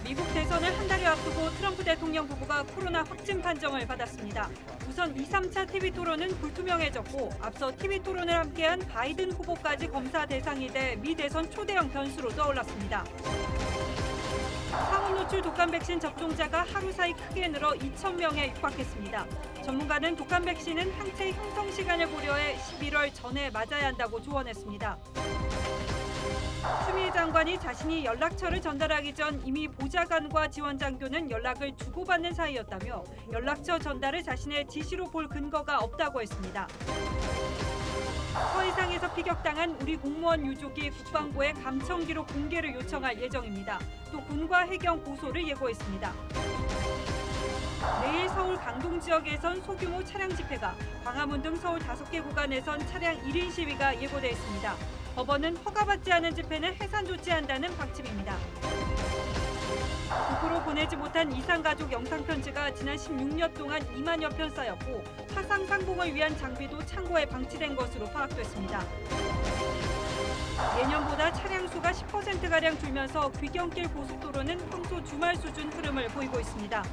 미국 대선을 한 달여 앞두고 트럼프 대통령 부부가 코로나 확진 판정을 받았습니다. 우선 2, 3차 TV 토론은 불투명해졌고 앞서 TV 토론을 함께한 바이든 후보까지 검사 대상이 돼 미 대선 초대형 변수로 떠올랐습니다. 상온 노출 독감 백신 접종자가 하루 사이 크게 늘어 2,000명에 육박했습니다. 전문가는 독감 백신은 항체 형성 시간을 고려해 11월 전에 맞아야 한다고 조언했습니다. 추미애 장관이 자신이 연락처를 전달하기 전 이미 보좌관과 지원장교는 연락을 주고받는 사이였다며 연락처 전달을 자신의 지시로 볼 근거가 없다고 했습니다. 서해상에서 피격당한 우리 공무원 유족이 국방부에 감청 기록 공개를 요청할 예정입니다. 또 군과 해경 고소를 예고했습니다. 내일 서울 강동 지역에선 소규모 차량 집회가, 광화문 등 서울 5개 구간에선 차량 1인 시위가 예고돼 있습니다. 법원은 허가받지 않은 집회는 해산 조치한다는 방침입니다. 북으로 보내지 못한 이산가족 영상편지가 지난 16년 동안 2만여 편 쌓였고 화상 상봉을 위한 장비도 창고에 방치된 것으로 파악됐습니다. 예년보다 차량 수가 10%가량 줄면서 귀경길 고속도로는 평소 주말 수준 흐름을 보이고 있습니다.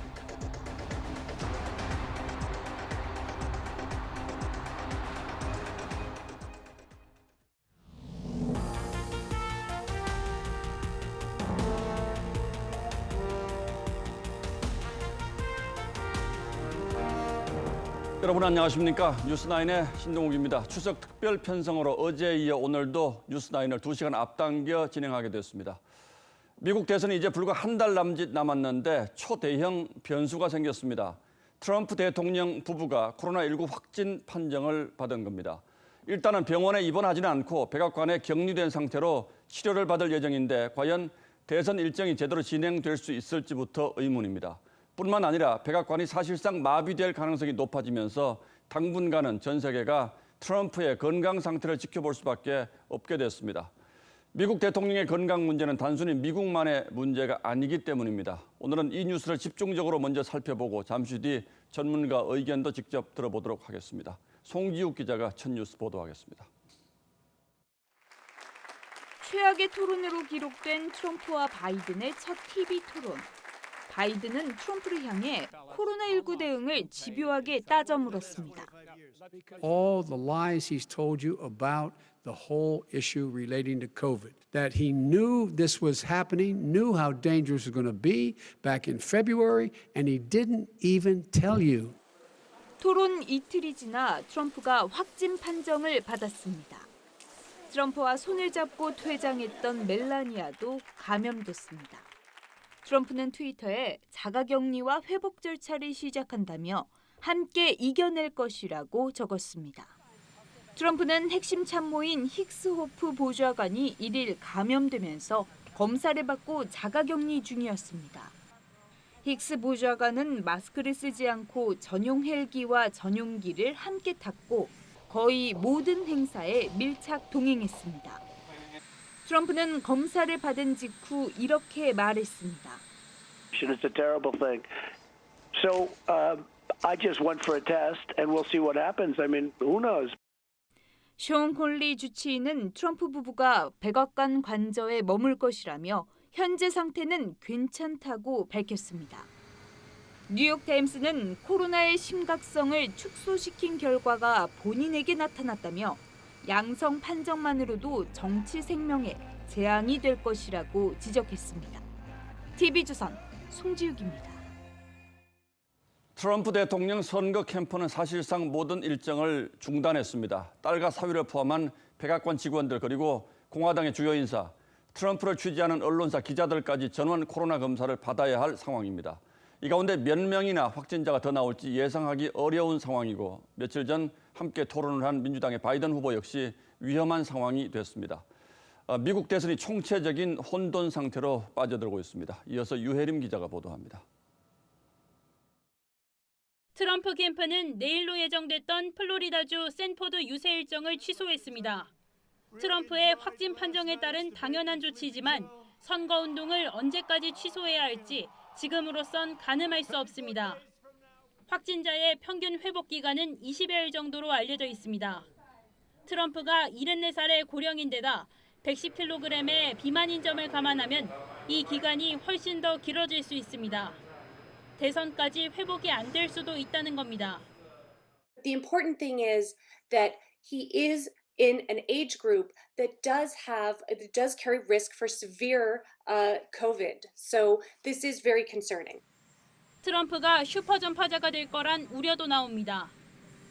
여러분 안녕하십니까? 뉴스9의 신동욱입니다. 추석 특별 편성으로 어제에 이어 오늘도 뉴스9을 2시간 앞당겨 진행하게 됐습니다. 미국 대선이 이제 불과 한 달 남짓 남았는데 초대형 변수가 생겼습니다. 트럼프 대통령 부부가 코로나19 확진 판정을 받은 겁니다. 일단은 병원에 입원하지는 않고 백악관에 격리된 상태로 치료를 받을 예정인데 과연 대선 일정이 제대로 진행될 수 있을지부터 의문입니다. 뿐만 아니라 백악관이 사실상 마비될 가능성이 높아지면서 당분간은 전 세계가 트럼프의 건강 상태를 지켜볼 수밖에 없게 됐습니다. 미국 대통령의 건강 문제는 단순히 미국만의 문제가 아니기 때문입니다. 오늘은 이 뉴스를 집중적으로 먼저 살펴보고 잠시 뒤 전문가 의견도 직접 들어보도록 하겠습니다. 송지욱 기자가 첫 뉴스 보도하겠습니다. 최악의 토론으로 기록된 트럼프와 바이든의 첫 TV 토론. 바이든은 트럼프를 향해 코로나19 대응을 집요하게 따져 물었습니다. All the lies he's told you about the whole issue relating to COVID, that he knew this was happening, knew how dangerous it was going to be back in February, and he didn't even tell you. 토론 이틀이 지나 트럼프가 확진 판정을 받았습니다. 트럼프와 손을 잡고 퇴장했던 멜라니아도 감염됐습니다. 트럼프는 트위터에 자가격리와 회복 절차를 시작한다며 함께 이겨낼 것이라고 적었습니다. 트럼프는 핵심 참모인 힉스호프 보좌관이 1일 감염되면서 검사를 받고 자가격리 중이었습니다. 힉스 보좌관은 마스크를 쓰지 않고 전용 헬기와 전용기를 함께 탔고 거의 모든 행사에 밀착 동행했습니다. 트럼프는 검사를 받은 직후 이렇게 말했습니다. It's a terrible thing. So I just went for a test and we'll see what happens. I mean, who knows? 숀 콜리 주치의는 트럼프 부부가 백악관 관저에 머물 것이라며 현재 상태는 괜찮다고 밝혔습니다. 뉴욕타임스는 코로나의 심각성을 축소시킨 결과가 본인에게 나타났다며 양성 판정만으로도 정치 생명에 재앙이 될 것이라고 지적했습니다. TV조선 송지욱입니다. 트럼프 대통령 선거 캠프는 사실상 모든 일정을 중단했습니다. 딸과 사위를 포함한 백악관 직원들 그리고 공화당의 주요 인사, 트럼프를 취재하는 언론사 기자들까지 전원 코로나 검사를 받아야 할 상황입니다. 이 가운데 몇 명이나 확진자가 더 나올지 예상하기 어려운 상황이고 며칠 전 함께 토론을 한 민주당의 바이든 후보 역시 위험한 상황이 됐습니다. 미국 대선이 총체적인 혼돈 상태로 빠져들고 있습니다. 이어서 유혜림 기자가 보도합니다. 트럼프 캠프는 내일로 예정됐던 플로리다주 샌포드 유세 일정을 취소했습니다. 트럼프의 확진 판정에 따른 당연한 조치이지만 선거운동을 언제까지 취소해야 할지 지금으로선 가늠할 수 없습니다. 확진자의 평균 회복 기간은 20여일 정도로 알려져 있습니다. 트럼프가 74살의 고령인데다 110kg의 비만인 점을 감안하면 이 기간이 훨씬 더 길어질 수 있습니다. 대선까지 회복이 안 될 수도 있다는 겁니다. The important thing is that he is in an age group that does carry risk for severe COVID. So this is very concerning. 트럼프가 슈퍼 전파자가 될 거란 우려도 나옵니다.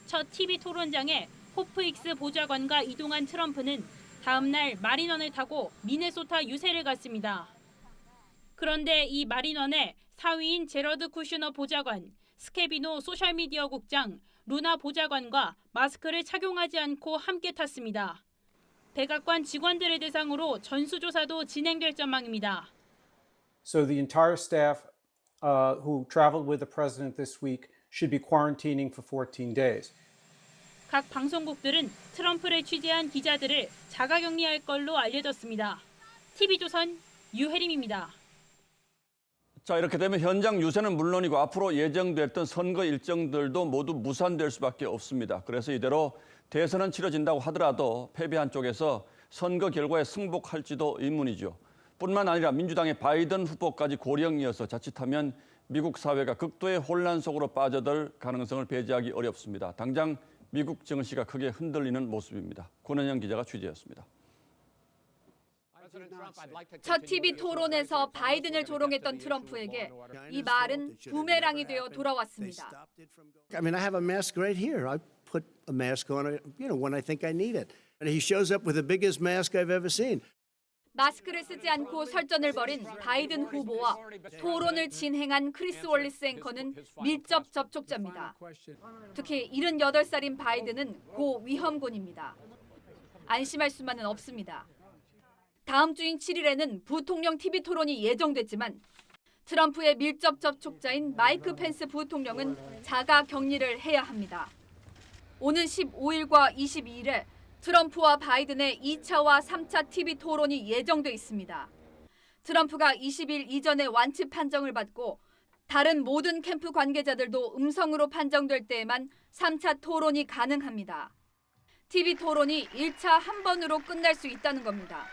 첫 TV 토론장에 호프익스 보좌관과 이동한 트럼프는 다음 날 마린원을 타고 미네소타 유세를 갔습니다. 그런데 이 마린원에 사위인 제러드 쿠슈너 보좌관, 스케비노 소셜미디어 국장, 루나 보좌관과 마스크를 착용하지 않고 함께 탔습니다. 백악관 직원들을 대상으로 전수조사도 진행될 전망입니다. So the entire staff who traveled with the president this week should be quarantining for 14 days. 각 방송국들은 트럼프를 취재한 기자들을 자가격리할 걸로 알려졌습니다. TV조선 유혜림입니다. 자, 이렇게 되면 현장 유세는 물론이고 앞으로 예정됐던 선거 일정들도 모두 무산될 수밖에 없습니다. 그래서 이대로 대선은 치러진다고 하더라도 패배한 쪽에서 선거 결과에 승복할지도 의문이죠. 뿐만 아니라 민주당의 바이든 후보까지 고령이어서 자칫하면 미국 사회가 극도의 혼란 속으로 빠져들 가능성을 배제하기 어렵습니다. 당장 미국 정치가 크게 흔들리는 모습입니다. 권은영 기자가 취재했습니다. 첫 TV 토론에서 바이든을 조롱했던 트럼프에게 이 말은 부메랑이 되어 돌아왔습니다. I mean, I have a mask right here. I put a mask on, when I think I need it. And he shows up with the biggest mask I've ever seen. 마스크를 쓰지 않고 설전을 벌인 바이든 후보와 토론을 진행한 크리스 월리스 앵커는 밀접 접촉자입니다. 특히 78살인 바이든은 고위험군입니다. 안심할 수만은 없습니다. 다음 주인 7일에는 부통령 TV 토론이 예정됐지만 트럼프의 밀접 접촉자인 마이크 펜스 부통령은 자가 격리를 해야 합니다. 오는 15일과 22일에 트럼프와 바이든의 2차와 3차 TV 토론이 예정돼 있습니다. 트럼프가 20일 이전에 완치 판정을 받고 다른 모든 캠프 관계자들도 음성으로 판정될 때에만 3차 토론이 가능합니다. TV 토론이 1차 한 번으로 끝날 수 있다는 겁니다.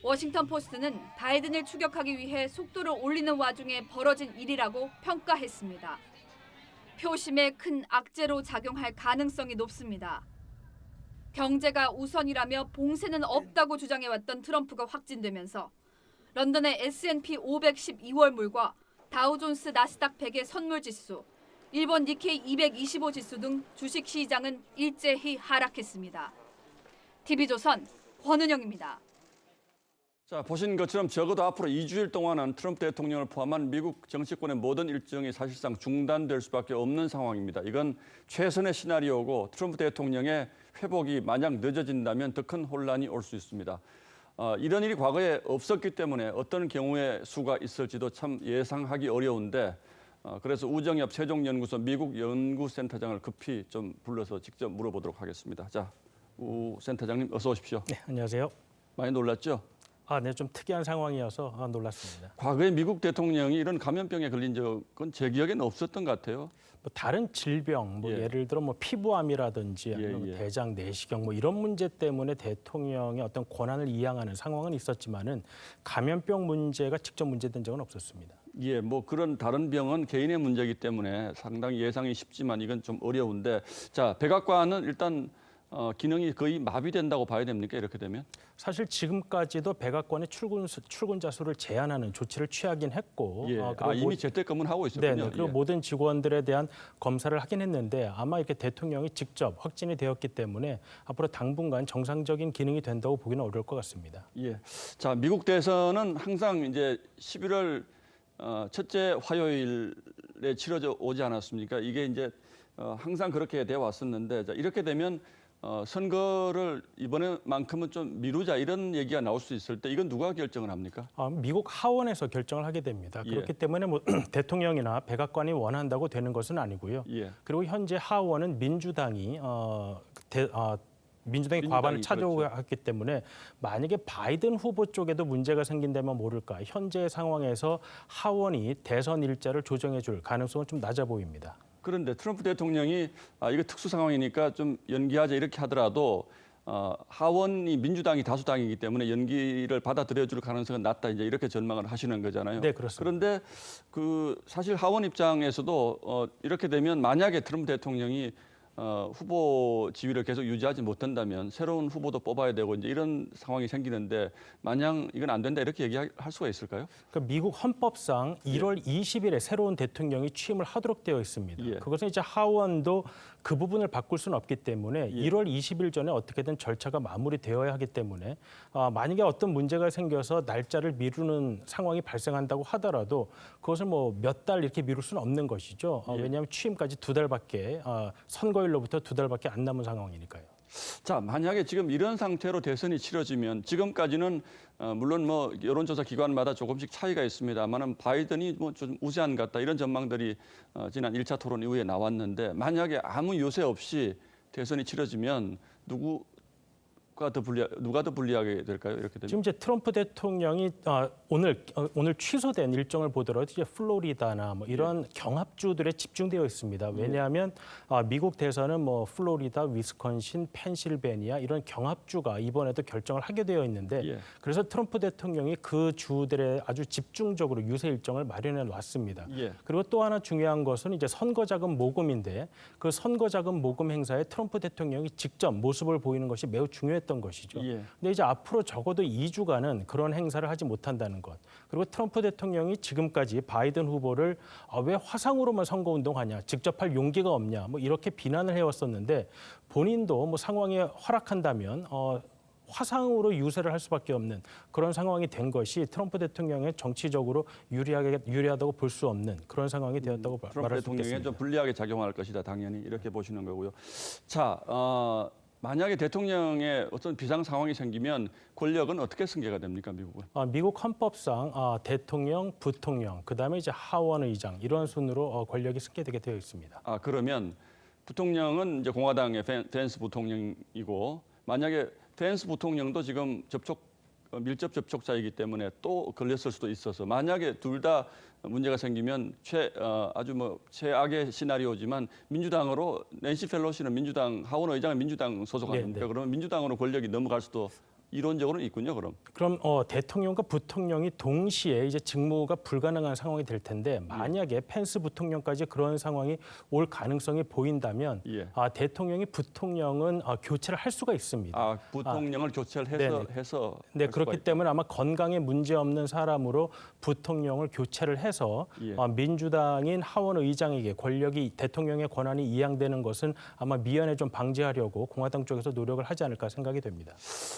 워싱턴 포스트는 바이든을 추격하기 위해 속도를 올리는 와중에 벌어진 일이라고 평가했습니다. 표심에 큰 악재로 작용할 가능성이 높습니다. 경제가 우선이라며 봉쇄는 없다고 주장해왔던 트럼프가 확진되면서 런던의 S&P 500 12월물과 다우존스 나스닥 100의 선물지수, 일본 니케이 225 지수 등 주식시장은 일제히 하락했습니다. TV조선 권은영입니다. 자, 보신 것처럼 적어도 앞으로 2주일 동안은 트럼프 대통령을 포함한 미국 정치권의 모든 일정이 사실상 중단될 수밖에 없는 상황입니다. 이건 최선의 시나리오고 트럼프 대통령의 회복이 만약 늦어진다면 더 큰 혼란이 올 수 있습니다. 이런 일이 과거에 없었기 때문에 어떤 경우의 수가 있을지도 참 예상하기 어려운데 그래서 우정엽 세종연구소 미국 연구센터장을 급히 좀 불러서 직접 물어보도록 하겠습니다. 자, 우 센터장님 어서 오십시오. 네, 안녕하세요. 많이 놀랐죠? 네, 좀 특이한 상황이어서 놀랐습니다. 과거에 미국 대통령이 이런 감염병에 걸린 적은 제 기억에는 없었던 것 같아요. 다른 질병, 예를 들어 피부암이라든지 아니면 대장 내시경 이런 문제 때문에 대통령의 어떤 권한을 이양하는 상황은 있었지만은 감염병 문제가 직접 문제된 적은 없었습니다. 예, 그런 다른 병은 개인의 문제이기 때문에 상당히 예상이 쉽지만 이건 좀 어려운데, 자, 백악관은 일단 기능이 거의 마비된다고 봐야 됩니까? 이렇게 되면? 사실 지금까지도 백악관의 출근자 수를 제한하는 조치를 취하긴 했고 이미 재택근무하고 있었군요. 네, 그리고 모든 직원들에 대한 검사를 하긴 했는데 아마 이렇게 대통령이 직접 확진이 되었기 때문에 앞으로 당분간 정상적인 기능이 된다고 보기는 어려울 것 같습니다. 예, 자, 미국 대선은 항상 이제 11월 첫째 화요일에 치러져 오지 않았습니까? 이게 이제 항상 그렇게 되어 왔었는데, 자, 이렇게 되면 선거를 이번에만큼은 좀 미루자 이런 얘기가 나올 수 있을 때 이건 누가 결정을 합니까? 미국 하원에서 결정을 하게 됩니다. 그렇기 때문에 대통령이나 백악관이 원한다고 되는 것은 아니고요. 그리고 현재 하원은 민주당이 과반을 차지하기 때문에 만약에 바이든 후보 쪽에도 문제가 생긴다면 모를까 현재 상황에서 하원이 대선 일자를 조정해 줄 가능성은 좀 낮아 보입니다. 그런데 트럼프 대통령이 이거 특수 상황이니까 좀 연기하자 이렇게 하더라도 하원이 민주당이 다수당이기 때문에 연기를 받아들여줄 가능성은 낮다 이제 이렇게 전망을 하시는 거잖아요. 네, 그렇습니다. 그런데 사실 하원 입장에서도 이렇게 되면 만약에 트럼프 대통령이 후보 지위를 계속 유지하지 못한다면 새로운 후보도 뽑아야 되고 이제 이런 상황이 생기는데 마냥 이건 안 된다 이렇게 얘기할 수가 있을까요? 그러니까 미국 헌법상 1월 20일에 새로운 대통령이 취임을 하도록 되어 있습니다. 예. 그것은 이제 하원도 그 부분을 바꿀 수는 없기 때문에 1월 20일 전에 어떻게든 절차가 마무리되어야 하기 때문에 만약에 어떤 문제가 생겨서 날짜를 미루는 상황이 발생한다고 하더라도 그것을 뭐 몇 달 이렇게 미룰 수는 없는 것이죠. 왜냐하면 취임까지 2달밖에 선거일로부터 2달밖에 안 남은 상황이니까요. 자, 만약에 지금 이런 상태로 대선이 치러지면 지금까지는 물론 뭐 여론조사 기관마다 조금씩 차이가 있습니다만은 바이든이 뭐 좀 우세한 것 같다 이런 전망들이 지난 1차 토론 이후에 나왔는데 만약에 아무 요새 없이 대선이 치러지면 누가 더 불리하게 될까요? 이렇게 되면 지금 이제 트럼프 대통령이 오늘 취소된 일정을 보더라도 이제 플로리다나 뭐 이런 경합주들에 집중되어 있습니다. 왜냐하면 미국 대선은 뭐 플로리다, 위스콘신, 펜실베니아 이런 경합주가 이번에도 결정을 하게 되어 있는데 그래서 트럼프 대통령이 그 주들에 아주 집중적으로 유세 일정을 마련해 놨습니다. 그리고 또 하나 중요한 것은 이제 선거자금 모금인데 그 선거자금 모금 행사에 트럼프 대통령이 직접 모습을 보이는 것이 매우 중요했던 것이죠. 근데 이제 앞으로 적어도 2주간은 그런 행사를 하지 못한다는 것. 그리고 트럼프 대통령이 지금까지 바이든 후보를 왜 화상으로만 선거운동하냐, 직접 할 용기가 없냐, 뭐 이렇게 비난을 해왔었는데 본인도 뭐 상황이 허락한다면 화상으로 유세를 할 수밖에 없는 그런 상황이 된 것이 트럼프 대통령의 정치적으로 유리하다고 볼 수 없는 그런 상황이 되었다고 말할 수 있겠습니다. 트럼프 대통령에 좀 불리하게 작용할 것이다 당연히 이렇게 보시는 거고요. 자, 만약에 대통령의 어떤 비상 상황이 생기면 권력은 어떻게 승계가 됩니까, 미국은? 미국 헌법상 대통령, 부통령, 그다음에 이제 하원의장 이런 순으로 권력이 승계되게 되어 있습니다. 그러면 부통령은 이제 공화당의 펜스 부통령이고 만약에 펜스 부통령도 지금 밀접 접촉자이기 때문에 또 걸렸을 수도 있어서 만약에 둘 다 문제가 생기면 아주 뭐 최악의 시나리오지만 민주당으로 낸시 펠로시는 민주당 하원 의장은 민주당 소속 아닙니까? 그러면 민주당으로 권력이 넘어갈 수도 이론적으로는 있군요. 그럼 대통령과 부통령이 동시에 이제 직무가 불가능한 상황이 될 텐데 만약에 펜스 부통령까지 그런 상황이 올 가능성이 보인다면 대통령이 부통령은 교체를 할 수가 있습니다. 부통령을 교체를 해서 네, 그렇기 때문에 아마 건강에 문제 없는 사람으로 부통령을 교체를 해서 민주당인 하원 의장에게 권력이 대통령의 권한이 이양되는 것은 아마 미연에 좀 방지하려고 공화당 쪽에서 노력을 하지 않을까 생각이 됩니다.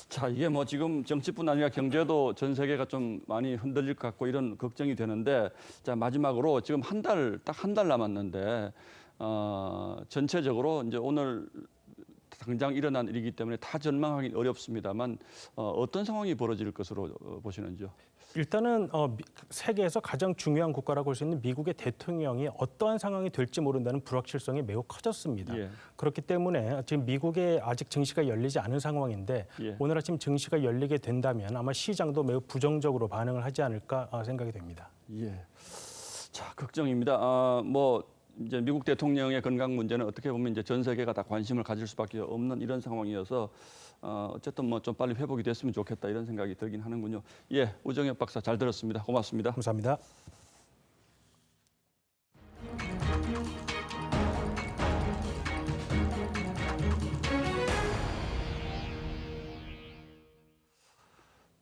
자, 이게 뭐 지금 정치뿐 아니라 경제도 전 세계가 좀 많이 흔들릴 것 같고 이런 걱정이 되는데 자, 마지막으로 지금 딱 한 달 남았는데 전체적으로 이제 오늘 당장 일어난 일이기 때문에 다 전망하기 어렵습니다만 어떤 상황이 벌어질 것으로 보시는지요? 일단은 세계에서 가장 중요한 국가라고 할 수 있는 미국의 대통령이 어떠한 상황이 될지 모른다는 불확실성이 매우 커졌습니다. 그렇기 때문에 지금 미국에 아직 증시가 열리지 않은 상황인데 오늘 아침 증시가 열리게 된다면 아마 시장도 매우 부정적으로 반응을 하지 않을까 생각이 됩니다. 자, 걱정입니다. 이제 미국 대통령의 건강 문제는 어떻게 보면 이제 전 세계가 다 관심을 가질 수밖에 없는 이런 상황이어서 어쨌든 뭐 좀 빨리 회복이 됐으면 좋겠다 이런 생각이 들긴 하는군요. 우정엽 박사 잘 들었습니다. 고맙습니다. 감사합니다.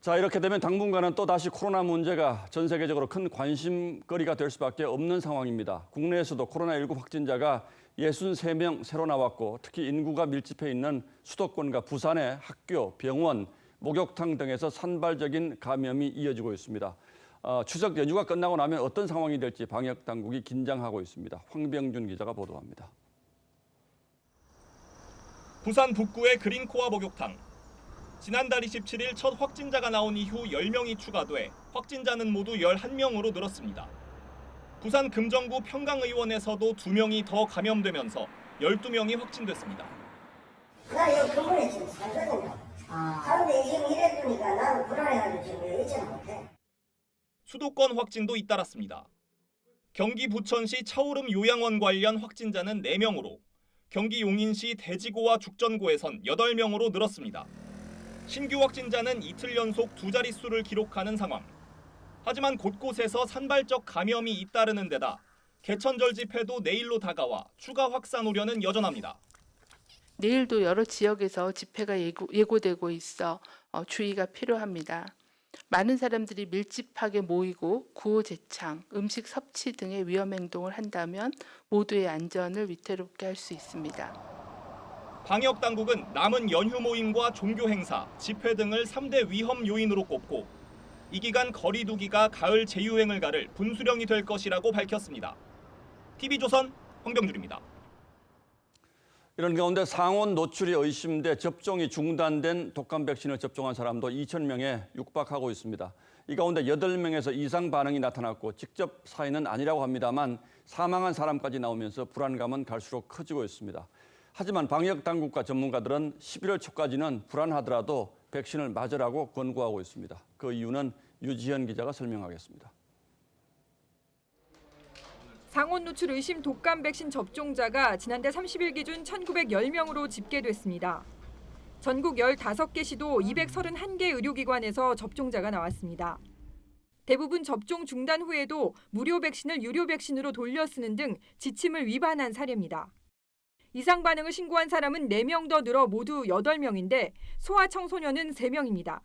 자, 이렇게 되면 당분간은 또 다시 코로나 문제가 전 세계적으로 큰 관심거리가 될 수밖에 없는 상황입니다. 국내에서도 코로나19 확진자가 63명 새로 나왔고 특히 인구가 밀집해 있는 수도권과 부산의 학교, 병원, 목욕탕 등에서 산발적인 감염이 이어지고 있습니다. 추석 연휴가 끝나고 나면 어떤 상황이 될지 방역 당국이 긴장하고 있습니다. 황병준 기자가 보도합니다. 부산 북구의 그린코아 목욕탕. 지난달 27일 첫 확진자가 나온 이후 10명이 추가돼 확진자는 모두 11명으로 늘었습니다. 부산 금정구 평강의원에서도 2명이 더 감염되면서 12명이 확진됐습니다. 나 여기 근본에 지금 살거든요. 사람들이 지금 이래보니까 나는 불안해가지고 지금 있지는 못해. 수도권 확진도 잇따랐습니다. 경기 부천시 차오름 요양원 관련 확진자는 4명으로 경기 용인시 대지고와 죽전고에선 8명으로 늘었습니다. 신규 확진자는 이틀 연속 두 자릿수를 기록하는 상황. 하지만 곳곳에서 산발적 감염이 잇따르는 데다 개천절 집회도 내일로 다가와 추가 확산 우려는 여전합니다. 내일도 여러 지역에서 집회가 예고되고 있어 주의가 필요합니다. 많은 사람들이 밀집하게 모이고 구호제창, 음식 섭취 등의 위험 행동을 한다면 모두의 안전을 위태롭게 할 수 있습니다. 방역 당국은 남은 연휴 모임과 종교 행사, 집회 등을 3대 위험 요인으로 꼽고 이 기간 거리 두기가 가을 재유행을 가를 분수령이 될 것이라고 밝혔습니다. TV조선 황병준입니다. 이런 가운데 상온 노출이 의심돼 접종이 중단된 독감 백신을 접종한 사람도 2,000명에 육박하고 있습니다. 이 가운데 8명에서 이상 반응이 나타났고 직접 사인은 아니라고 합니다만 사망한 사람까지 나오면서 불안감은 갈수록 커지고 있습니다. 하지만 방역 당국과 전문가들은 11월 초까지는 불안하더라도 백신을 맞으라고 권고하고 있습니다. 그 이유는 유지현 기자가 설명하겠습니다. 상온 노출 의심 독감 백신 접종자가 지난달 30일 기준 1,910명으로 집계됐습니다. 전국 15개 시도 231개 의료기관에서 접종자가 나왔습니다. 대부분 접종 중단 후에도 무료 백신을 유료 백신으로 돌려 쓰는 등 지침을 위반한 사례입니다. 이상 반응을 신고한 사람은 4명 더 늘어 모두 8명인데 소아청소년은 3명입니다.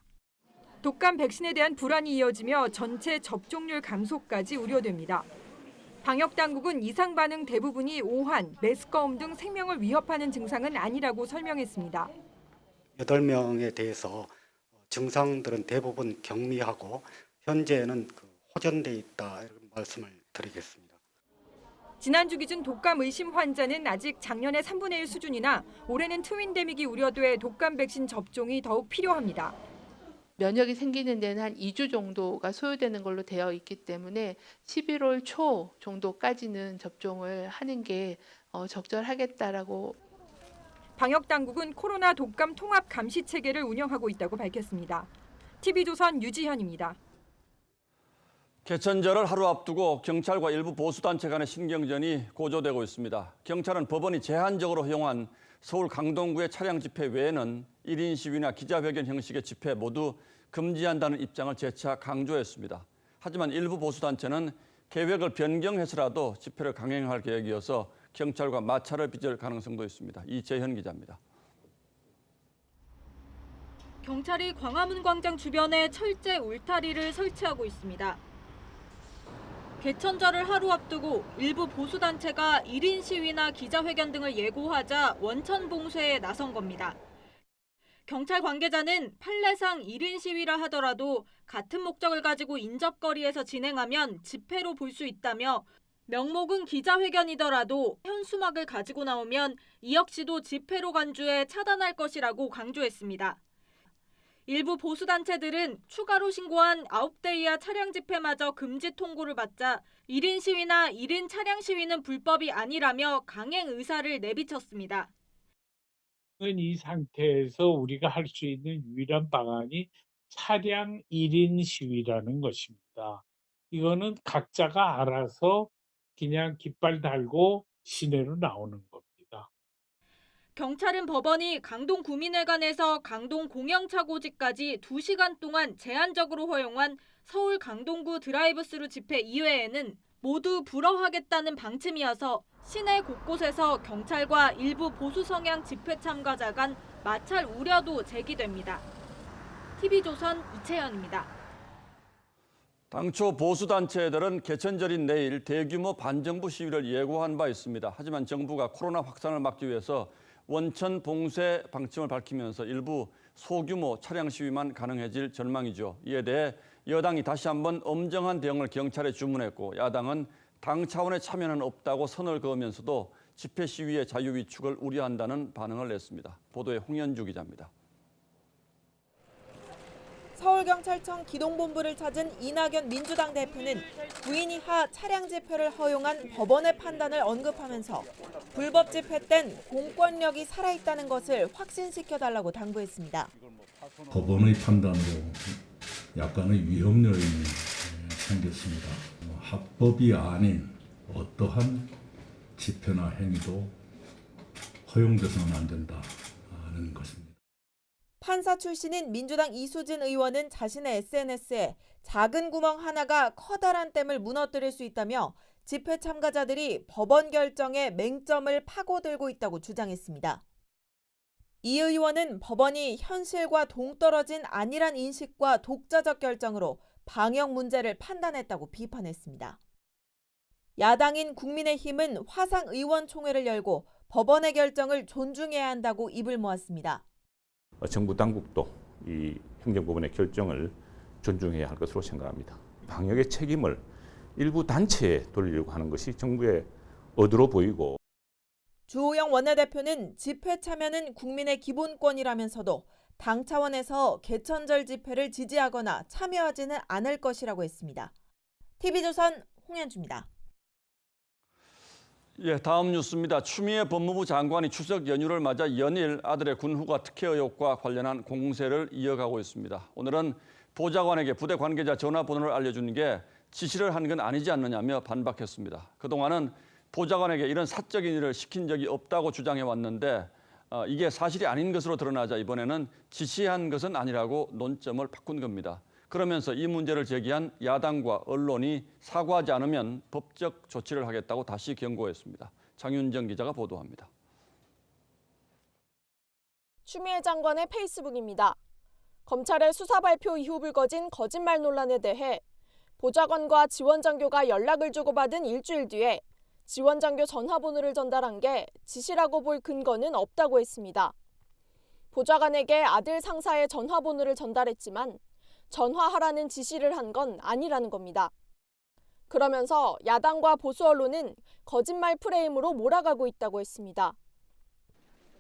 독감 백신에 대한 불안이 이어지며 전체 접종률 감소까지 우려됩니다. 방역당국은 이상 반응 대부분이 오한, 메스꺼움 등 생명을 위협하는 증상은 아니라고 설명했습니다. 8명에 대해서 증상들은 대부분 경미하고 현재는 호전돼 있다 이런 말씀을 드리겠습니다. 지난주 기준 독감 의심 환자는 아직 작년의 3분의 1 수준이나 올해는 트윈데믹이 우려돼 독감 백신 접종이 더욱 필요합니다. 면역이 생기는 데는 한 2주 정도가 소요되는 걸로 되어 있기 때문에 11월 초 정도까지는 접종을 하는 게 적절하겠다라고. 방역당국은 코로나 독감 통합 감시 체계를 운영하고 있다고 밝혔습니다. TV조선 유지현입니다. 개천절을 하루 앞두고 경찰과 일부 보수단체 간의 신경전이 고조되고 있습니다. 경찰은 법원이 제한적으로 허용한 서울 강동구의 차량 집회 외에는 1인 시위나 기자회견 형식의 집회 모두 금지한다는 입장을 재차 강조했습니다. 하지만 일부 보수단체는 계획을 변경해서라도 집회를 강행할 계획이어서 경찰과 마찰을 빚을 가능성도 있습니다. 이재현 기자입니다. 경찰이 광화문 광장 주변에 철제 울타리를 설치하고 있습니다. 개천절을 하루 앞두고 일부 보수단체가 1인 시위나 기자회견 등을 예고하자 원천 봉쇄에 나선 겁니다. 경찰 관계자는 판례상 1인 시위라 하더라도 같은 목적을 가지고 인접거리에서 진행하면 집회로 볼 수 있다며 명목은 기자회견이더라도 현수막을 가지고 나오면 이 역시도 집회로 간주해 차단할 것이라고 강조했습니다. 일부 보수단체들은 추가로 신고한 9대 이하 차량 집회마저 금지 통고를 받자 1인 시위나 1인 차량 시위는 불법이 아니라며 강행 의사를 내비쳤습니다. 이 상태에서 우리가 할 수 있는 유일한 방안이 차량 1인 시위라는 것입니다. 이거는 각자가 알아서 그냥 깃발 달고 시내로 나오는 겁니다. 경찰은 법원이 강동 구민회관에서 강동 공영차고지까지 2시간 동안 제한적으로 허용한 서울 강동구 드라이브스루 집회 이외에는 모두 불허하겠다는 방침이어서 시내 곳곳에서 경찰과 일부 보수 성향 집회 참가자 간 마찰 우려도 제기됩니다. TV조선 이채연입니다. 당초 보수단체들은 개천절인 내일 대규모 반정부 시위를 예고한 바 있습니다. 하지만 정부가 코로나 확산을 막기 위해서 원천 봉쇄 방침을 밝히면서 일부 소규모 차량 시위만 가능해질 전망이죠. 이에 대해 여당이 다시 한번 엄정한 대응을 경찰에 주문했고 야당은 당 차원의 참여는 없다고 선을 그으면서도 집회 시위의 자유 위축을 우려한다는 반응을 냈습니다. 보도에 홍현주 기자입니다. 서울경찰청 기동본부를 찾은 이낙연 민주당 대표는 부인 이하 차량 집회를 허용한 법원의 판단을 언급하면서 불법 집회 땐 공권력이 살아있다는 것을 확신시켜달라고 당부했습니다. 법원의 판단으로 약간의 위험 요인이 생겼습니다. 합법이 아닌 어떠한 집회나 행위도 허용돼서는 안 된다는 것입니다. 판사 출신인 민주당 이수진 의원은 자신의 SNS에 작은 구멍 하나가 커다란 댐을 무너뜨릴 수 있다며 집회 참가자들이 법원 결정에 맹점을 파고들고 있다고 주장했습니다. 이 의원은 법원이 현실과 동떨어진 안일한 인식과 독자적 결정으로 방역 문제를 판단했다고 비판했습니다. 야당인 국민의힘은 화상의원총회를 열고 법원의 결정을 존중해야 한다고 입을 모았습니다. 정부 당국도 이 행정법원의 결정을 존중해야 할 것으로 생각합니다. 방역의 책임을 일부 단체에 돌리려고 하는 것이 정부의 의도로 보이고 주호영 원내대표는 집회 참여는 국민의 기본권이라면서도 당 차원에서 개천절 집회를 지지하거나 참여하지는 않을 것이라고 했습니다. TV조선 홍현주입니다. 예, 다음 뉴스입니다. 추미애 법무부 장관이 추석 연휴를 맞아 연일 아들의 군후가 특혜 의혹과 관련한 공세를 이어가고 있습니다. 오늘은 보좌관에게 부대 관계자 전화번호를 알려준 게 지시를 한 건 아니지 않느냐며 반박했습니다. 그동안은 보좌관에게 이런 사적인 일을 시킨 적이 없다고 주장해 왔는데 이게 사실이 아닌 것으로 드러나자 이번에는 지시한 것은 아니라고 논점을 바꾼 겁니다. 그러면서 이 문제를 제기한 야당과 언론이 사과하지 않으면 법적 조치를 하겠다고 다시 경고했습니다. 장윤정 기자가 보도합니다. 추미애 장관의 페이스북입니다. 검찰의 수사 발표 이후 불거진 거짓말 논란에 대해 보좌관과 지원장교가 연락을 주고받은 일주일 뒤에 지원장교 전화번호를 전달한 게 지시라고 볼 근거는 없다고 했습니다. 보좌관에게 아들 상사의 전화번호를 전달했지만 전화하라는 지시를 한 건 아니라는 겁니다. 그러면서 야당과 보수 언론은 거짓말 프레임으로 몰아가고 있다고 했습니다.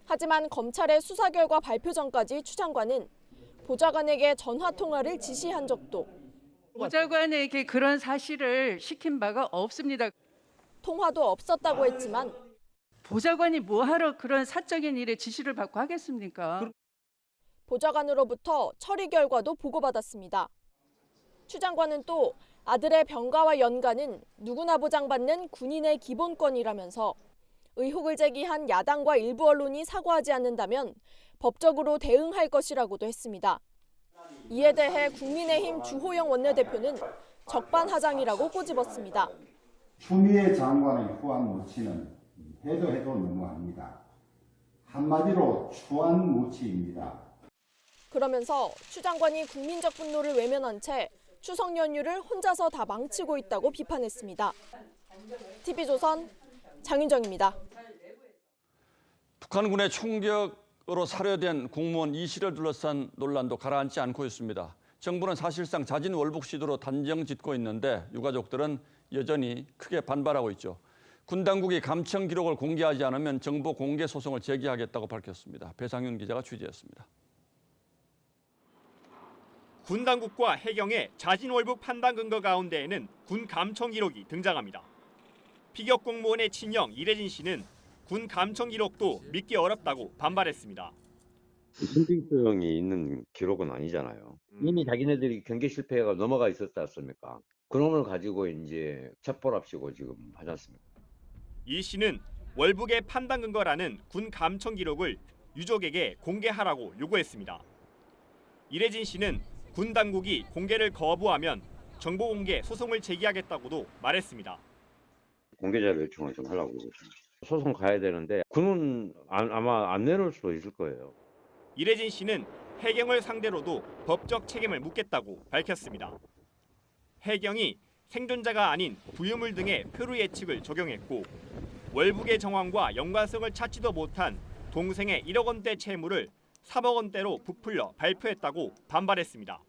하지만 검찰의 수사 결과 발표 전까지 추 장관은 보좌관에게 전화 통화를 지시한 적도 보좌관에게 그런 사실을 시킨 바가 없습니다. 통화도 없었다고 했지만 보좌관이 뭐하러 그런 사적인 일에 지시를 받고 하겠습니까? 보좌관으로부터 처리 결과도 보고받았습니다. 추 장관은 또 아들의 병가와 연가는 누구나 보장받는 군인의 기본권이라면서 의혹을 제기한 야당과 일부 언론이 사과하지 않는다면 법적으로 대응할 것이라고도 했습니다. 이에 대해 국민의힘 주호영 원내대표는 적반하장이라고 꼬집었습니다. 추미애 장관의 후한 무치는 해도 너무합니다. 한마디로 추한 무치입니다. 그러면서 추 장관이 국민적 분노를 외면한 채 추석 연휴를 혼자서 다 망치고 있다고 비판했습니다. TV조선 장윤정입니다. 북한군의 총격으로 살해된 공무원 이 씨를 둘러싼 논란도 가라앉지 않고 있습니다. 정부는 사실상 자진 월북 시도로 단정 짓고 있는데 유가족들은 여전히 크게 반발하고 있죠. 군 당국이 감청 기록을 공개하지 않으면 정보 공개 소송을 제기하겠다고 밝혔습니다. 배상윤 기자가 취재했습니다. 군 당국과 해경의 자진 월북 판단 근거 가운데에는 군 감청 기록이 등장합니다. 피격 공무원의 친형 이래진 씨는 군 감청 기록도 믿기 어렵다고 반발했습니다. 신빙성이 있는 기록은 아니잖아요. 이미 자기네들이 경계 실패가 넘어가 있었지 않습니까? 그놈을 가지고 이제 첩보랍시고 지금 하지 않습니까? 이 씨는 월북의 판단 근거라는 군 감청 기록을 유족에게 공개하라고 요구했습니다. 이래진 씨는 군 당국이 공개를 거부하면 정보 공개 소송을 제기하겠다고도 말했습니다. 공개자료 요청을 좀 하려고 소송 가야 되는데 군은 아마 안 내놓을 수도 있을 거예요. 이래진 씨는 해경을 상대로도 법적 책임을 묻겠다고 밝혔습니다. 해경이 생존자가 아닌 부유물 등의 표류 예측을 적용했고 월북의 정황과 연관성을 찾지도 못한 동생의 1억 원대 채무를 3억 원대로 부풀려 발표했다고 반발했습니다.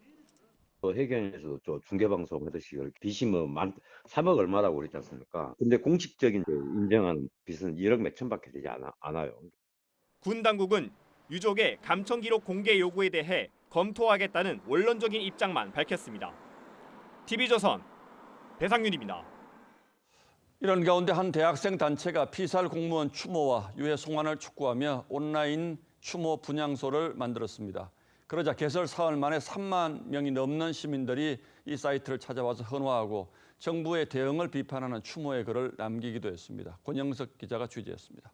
해경에서도 중계방송 하듯이 빚이 3억 얼마라고 그랬지 않습니까? 근데 공식적인 인정한 빚은 1억 몇천밖에 되지 않아요. 군 당국은 유족의 감청 기록 공개 요구에 대해 검토하겠다는 원론적인 입장만 밝혔습니다. TV조선 배상윤입니다. 이런 가운데 한 대학생 단체가 피살 공무원 추모와 유해 송환을 촉구하며 온라인 추모 분향소를 만들었습니다. 그러자 개설 사흘 만에 3만 명이 넘는 시민들이 이 사이트를 찾아와서 헌화하고 정부의 대응을 비판하는 추모의 글을 남기기도 했습니다. 권영석 기자가 취재했습니다.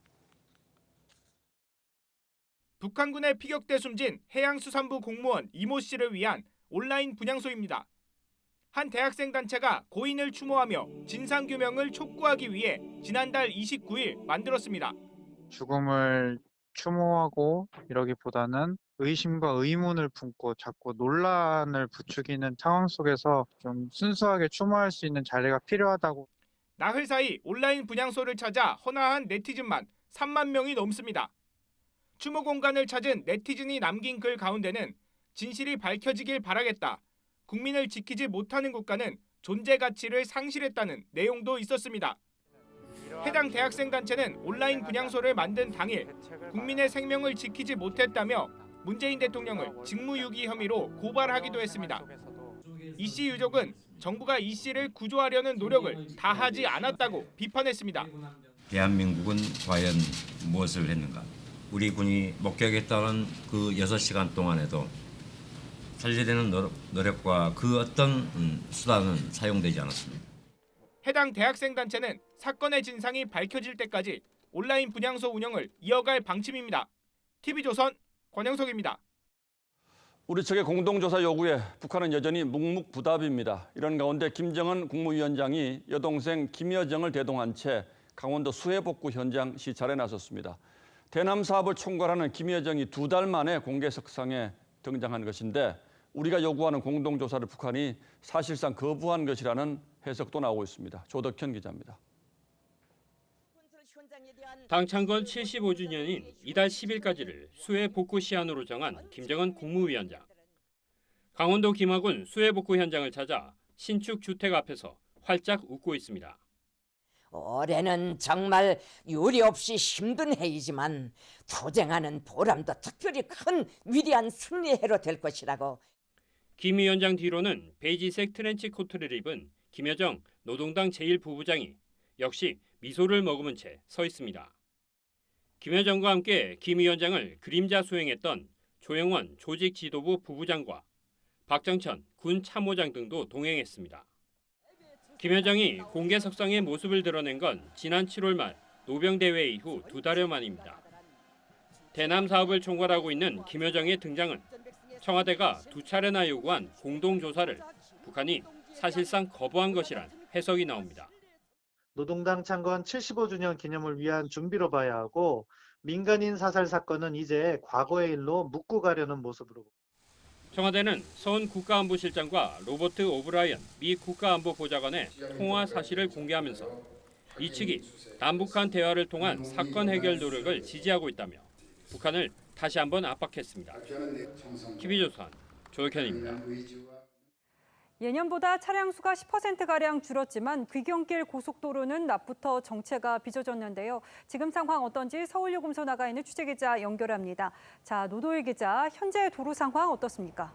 북한군에 피격돼 숨진 해양수산부 공무원 이모 씨를 위한 온라인 분향소입니다. 한 대학생 단체가 고인을 추모하며 진상규명을 촉구하기 위해 지난달 29일 만들었습니다. 죽음을 추모하고 이러기보다는 의심과 의문을 품고 자꾸 논란을 부추기는 상황 속에서 좀 순수하게 추모할 수 있는 자리가 필요하다고. 나흘 사이 온라인 분향소를 찾아 헌화한 네티즌만 3만 명이 넘습니다. 추모 공간을 찾은 네티즌이 남긴 글 가운데는 진실이 밝혀지길 바라겠다. 국민을 지키지 못하는 국가는 존재 가치를 상실했다는 내용도 있었습니다. 해당 대학생 단체는 온라인 분향소를 만든 당일 국민의 생명을 지키지 못했다며 문재인 대통령을 직무유기 혐의로 고발하기도 했습니다. 이 씨 유족은 정부가 이 씨를 구조하려는 노력을 다하지 않았다고 비판했습니다. 대한민국은 과연 무엇을 했는가? 우리 군이 목격했다는 그 6시간 동안에도 살리려는 노력과 그 어떤 수단은 사용되지 않았습니다. 해당 대학생 단체는 사건의 진상이 밝혀질 때까지 온라인 분향소 운영을 이어갈 방침입니다. TV조선 권영석입니다. 우리 측의 공동조사 요구에 북한은 여전히 묵묵부답입니다. 이런 가운데 김정은 국무위원장이 여동생 김여정을 대동한 채 강원도 수해복구 현장 시찰에 나섰습니다. 대남 사업을 총괄하는 김여정이 2달 만에 공개석상에 등장한 것인데 우리가 요구하는 공동조사를 북한이 사실상 거부한 것이라는 해석도 나오고 있습니다. 조덕현 기자입니다. 당 창건 75주년인 이달 10일까지를 수해 복구 시한으로 정한 김정은 국무위원장. 강원도 김학군 수해 복구 현장을 찾아 신축 주택 앞에서 활짝 웃고 있습니다. 올해는 정말 유리 없이 힘든 해이지만 투쟁하는 보람도 특별히 큰 위대한 승리의 해로 될 것이라고. 김 위원장 뒤로는 베이지색 트렌치 코트를 입은 김여정 노동당 제1부부장이 역시 미소를 머금은 채 서 있습니다. 김여정과 함께 김 위원장을 그림자 수행했던 조영원 조직지도부 부부장과 박정천 군 참모장 등도 동행했습니다. 김여정이 공개석상의 모습을 드러낸 건 지난 7월 말 노병대회 이후 2달여 만입니다. 대남 사업을 총괄하고 있는 김여정의 등장은 청와대가 2차례나 요구한 공동조사를 북한이 사실상 거부한 것이란 해석이 나옵니다. 노동당 창건 75주년 기념을 위한 준비로 봐야 하고 민간인 사살 사건은 이제 과거의 일로 묻고 가려는 모습으로. 청와대는 서훈 국가안보실장과 로버트 오브라이언 미 국가안보보좌관의 통화 사실을 공개하면서 이 측이 남북한 대화를 통한 사건 해결 노력을 지지하고 있다며 북한을 다시 한번 압박했습니다. TV조선 조덕현입니다. 예년보다 차량 수가 10%가량 줄었지만 귀경길 고속도로는 낮부터 정체가 빚어졌는데요. 지금 상황 어떤지 서울요금소 나가 있는 취재기자 연결합니다. 자, 노도일 기자, 현재 도로 상황 어떻습니까?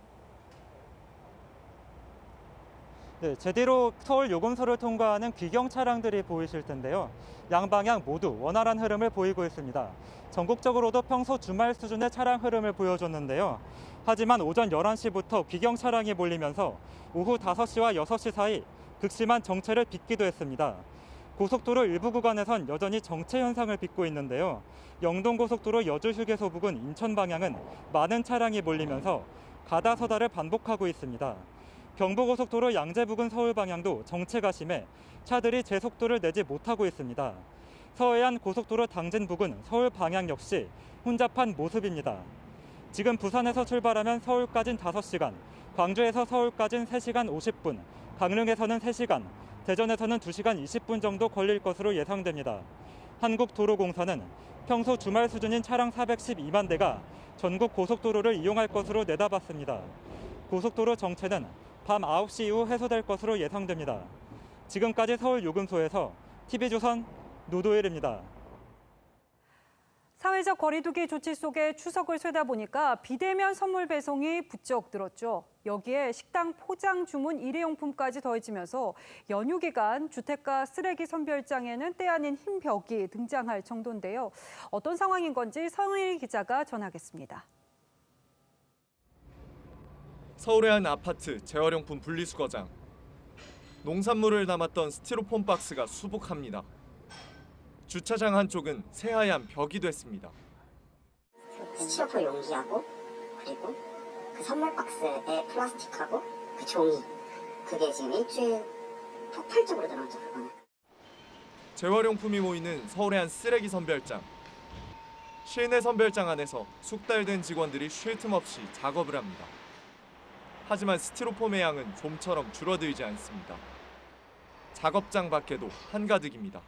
네, 제대로 서울 요금소를 통과하는 귀경 차량들이 보이실 텐데요. 양방향 모두 원활한 흐름을 보이고 있습니다. 전국적으로도 평소 주말 수준의 차량 흐름을 보여줬는데요. 하지만 오전 11시부터 귀경 차량이 몰리면서 오후 5시와 6시 사이 극심한 정체를 빚기도 했습니다. 고속도로 일부 구간에선 여전히 정체 현상을 빚고 있는데요. 영동고속도로 여주휴게소 부근 인천 방향은 많은 차량이 몰리면서 가다 서다를 반복하고 있습니다. 경부고속도로 양재 부근 서울 방향도 정체가 심해 차들이 제 속도를 내지 못하고 있습니다. 서해안 고속도로 당진 부근 서울 방향 역시 혼잡한 모습입니다. 지금 부산에서 출발하면 서울까진 5시간, 광주에서 서울까진 3시간 50분, 강릉에서는 3시간, 대전에서는 2시간 20분 정도 걸릴 것으로 예상됩니다. 한국도로공사는 평소 주말 수준인 차량 412만 대가 전국 고속도로를 이용할 것으로 내다봤습니다. 고속도로 정체는 밤 9시 이후 해소될 것으로 예상됩니다. 지금까지 서울요금소에서 TV조선 노도일입니다. 사회적 거리두기 조치 속에 추석을 쇠다 보니까 비대면 선물 배송이 부쩍 늘었죠. 여기에 식당 포장 주문 일회용품까지 더해지면서 연휴 기간 주택가 쓰레기 선별장에는 때 아닌 흰 벽이 등장할 정도인데요. 어떤 상황인 건지 성일 기자가 전하겠습니다. 서울의 한 아파트 재활용품 분리수거장. 농산물을 담았던 스티로폼 박스가 수북합니다. 주차장 한쪽은 새하얀 벽이 됐습니다. 스티로폼 용기하고 그리고 그 선물 박스에 플라스틱하고 그 종이 그게 지금 일주일 폭발적으로 늘어났죠. 그거는. 재활용품이 모이는 서울의 한 쓰레기 선별장. 실내 선별장 안에서 숙달된 직원들이 쉴 틈 없이 작업을 합니다. 하지만 스티로폼의 양은 좀처럼 줄어들지 않습니다. 작업장 밖에도 한가득입니다.